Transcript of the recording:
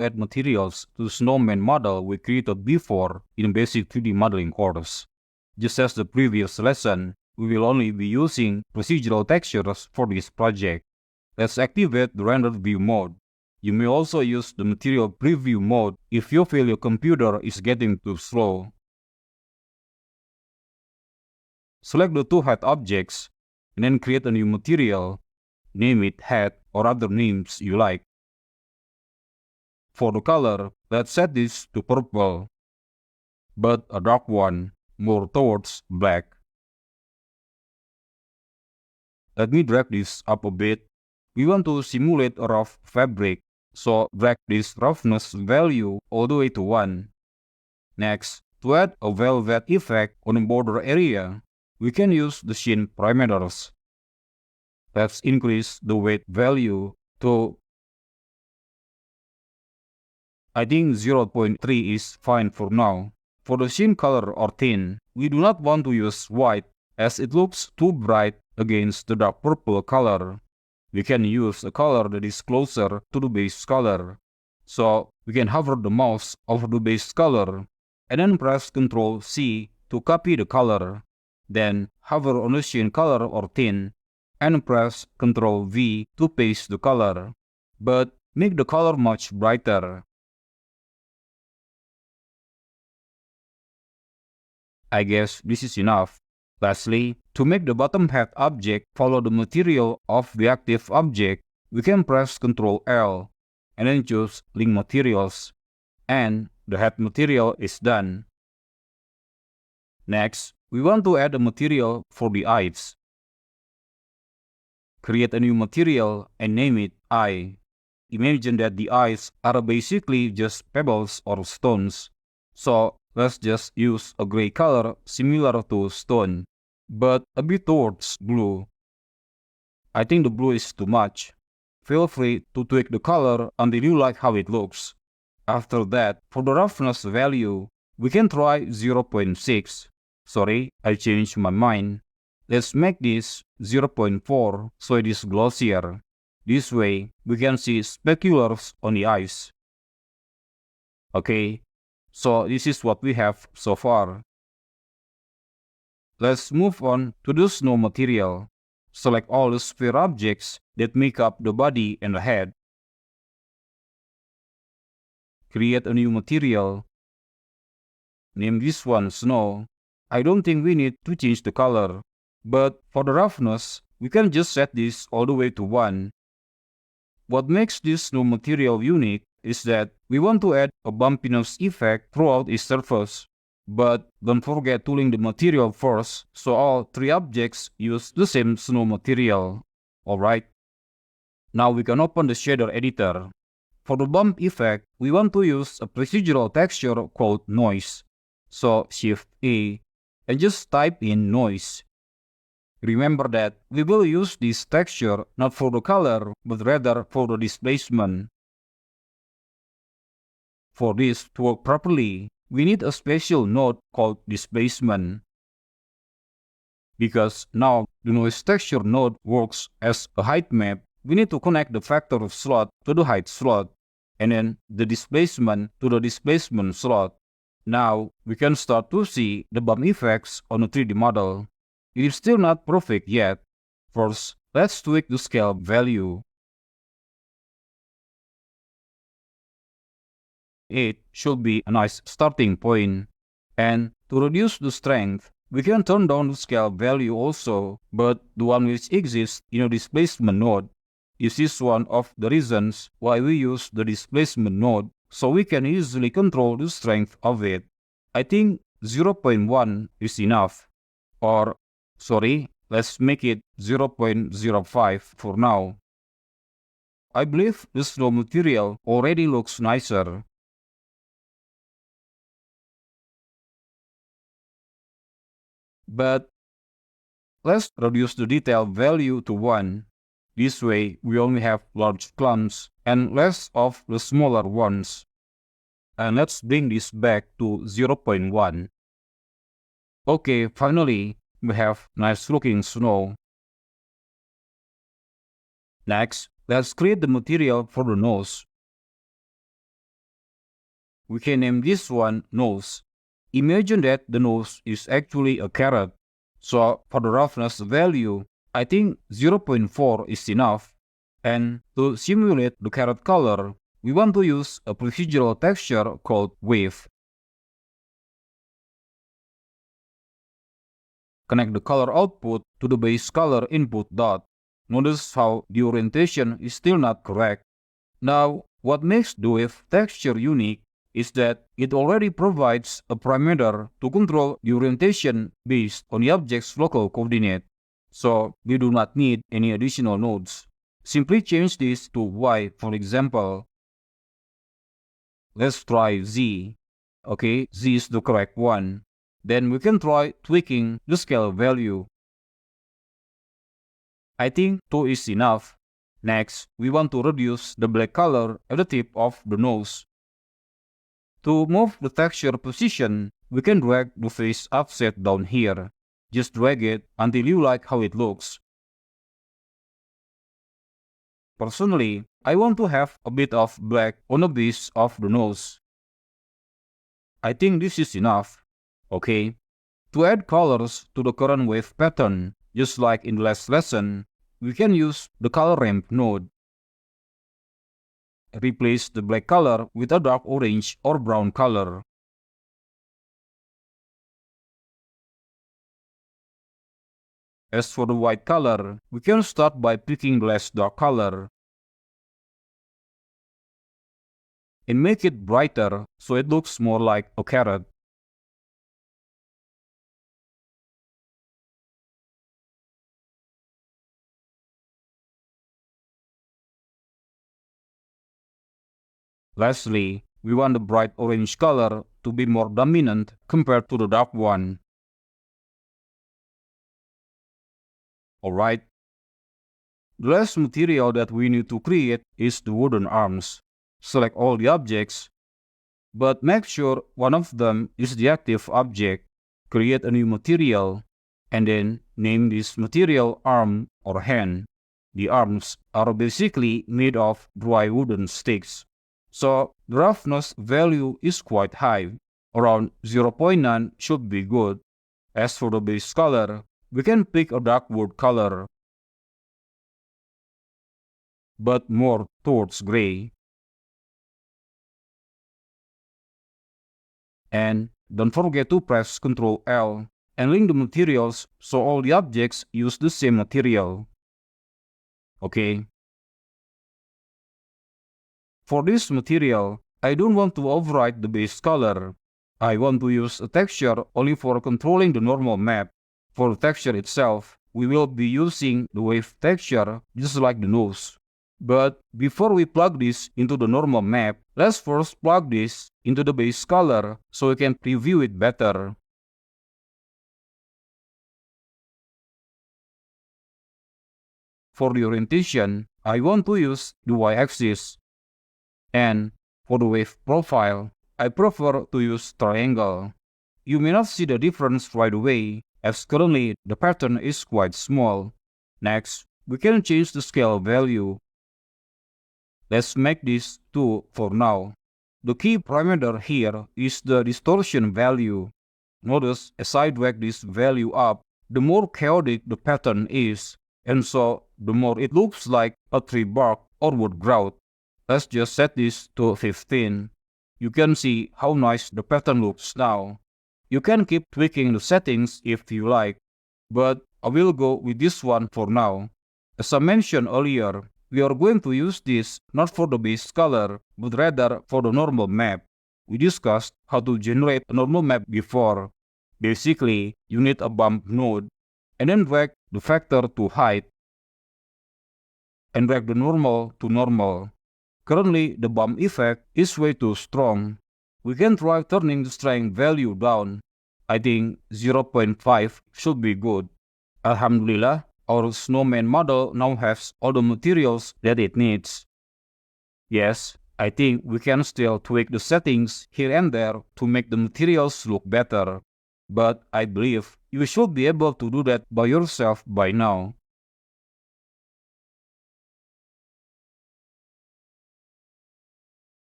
add materials to the snowman model we created before in basic 3D modeling course. Just as the previous lesson, we will only be using procedural textures for this project. Let's activate the render view mode. You may also use the material preview mode if you feel your computer is getting too slow. Select the two head objects and then create a new material. Name it head or other names you like. For the color, let's set this to purple, but a dark one, more towards black. Let me drag this up a bit. We want to simulate a rough fabric, so drag this roughness value all the way to 1. Next, to add a velvet effect on the border area, we can use the sheen parameters. Let's increase the weight value to, I think 0.3 is fine for now. For the sheen color or tint, we do not want to use white as it looks too bright against the dark purple color. We can use a color that is closer to the base color. So we can hover the mouse over the base color and then press Ctrl C to copy the color. Then hover on the sheen color or tint and press Ctrl V to paste the color, but make the color much brighter. I guess this is enough. Lastly, to make the bottom head object follow the material of the active object, we can press Ctrl L and then choose Link Materials, and the head material is done. Next, we want to add a material for the eyes. Create a new material and name it Eye. Imagine that the eyes are basically just pebbles or stones. So let's just use a gray color similar to stone, but a bit towards blue. I think the blue is too much. Feel free to tweak the color until you like how it looks. After that, for the roughness value, we can try 0.6. Sorry, I changed my mind. Let's make this 0.4 so it is glossier. This way, we can see speculars on the eyes. Okay, so this is what we have so far. Let's move on to the snow material. Select all the sphere objects that make up the body and the head. Create a new material. Name this one Snow. I don't think we need to change the color, but for the roughness, we can just set this all the way to 1. What makes this snow material unique is that we want to add a bumpiness effect throughout its surface. But don't forget to link the material first, so all 3 objects use the same snow material. Alright. Now we can open the shader editor. For the bump effect, we want to use a procedural texture called Noise. So Shift A and just type in Noise. Remember that we will use this texture not for the color, but rather for the displacement. For this to work properly, we need a special node called displacement. Because now the noise texture node works as a height map, we need to connect the vector slot to the height slot, and then the displacement to the displacement slot. Now we can start to see the bump effects on a 3D model. It is still not perfect yet. First, let's tweak the scale value. 8 should be a nice starting point. And to reduce the strength, we can turn down the scale value also, but the one which exists in a displacement node. This is one of the reasons why we use the displacement node, so we can easily control the strength of it. I think 0.1 is enough. Or, sorry, let's make it 0.05 for now. I believe the snow material already looks nicer. But let's reduce the detail value to 1. This way, we only have large clumps and less of the smaller ones. And let's bring this back to 0.1. Okay, finally, we have nice looking snow. Next, let's create the material for the nose. we can name this one nose. Imagine that the nose is actually a carrot. So for the roughness value, I think 0.4 is enough. And to simulate the carrot color, we want to use a procedural texture called wave. Connect the color output to the base color input dot. Notice how the orientation is still not correct. Now, what makes the wave texture unique is that it already provides a parameter to control the orientation based on the object's local coordinate. So, we do not need any additional nodes. Simply change this to Y, for example. Let's try Z. Okay, Z is the correct one. Then we can try tweaking the scale value. I think 2 is enough. Next, we want to reduce the black color at the tip of the nose. To move the texture position, we can drag the face offset down here. Just drag it until you like how it looks. Personally, I want to have a bit of black on the base of the nose. I think this is enough. Okay. To add colors to the current wave pattern, just like in the last lesson, we can use the color ramp node. Replace the black color with a dark orange or brown color. As for the white color, we can start by picking the less dark color and make it brighter so it looks more like a carrot. Lastly, we want the bright orange color to be more dominant compared to the dark one. Alright. The last material that we need to create is the wooden arms. Select all the objects, but make sure one of them is the active object. Create a new material, and then name this material arm or hand. The arms are basically made of dry wooden sticks. So the roughness value is quite high. Around 0.9 should be good. As for the base color, we can pick a dark wood color, but more towards gray. And don't forget to press Ctrl L and link the materials so all the objects use the same material. Okay. For this material, I don't want to override the base color. I want to use a texture only for controlling the normal map. For the texture itself, we will be using the wave texture just like the nose. But before we plug this into the normal map, let's first plug this into the base color so we can preview it better. For the orientation, I want to use the y-axis. And for the wave profile, I prefer to use triangle. You may not see the difference right away, as currently the pattern is quite small. Next, we can change the scale value. Let's make this 2 for now. The key parameter here is the distortion value. Notice as I drag this value up, the more chaotic the pattern is, and so the more it looks like a tree bark or wood grout. Let's just set this to 15. You can see how nice the pattern looks now. You can keep tweaking the settings if you like, but I will go with this one for now. As I mentioned earlier, we are going to use this not for the base color, but rather for the normal map. We discussed how to generate a normal map before. Basically, you need a bump node, and then drag the vector to height, and drag the normal to normal. Currently, the bump effect is way too strong. We can try turning the strength value down. I think 0.5 should be good. Alhamdulillah, our snowman model now has all the materials that it needs. Yes, I think we can still tweak the settings here and there to make the materials look better. But I believe you should be able to do that by yourself by now.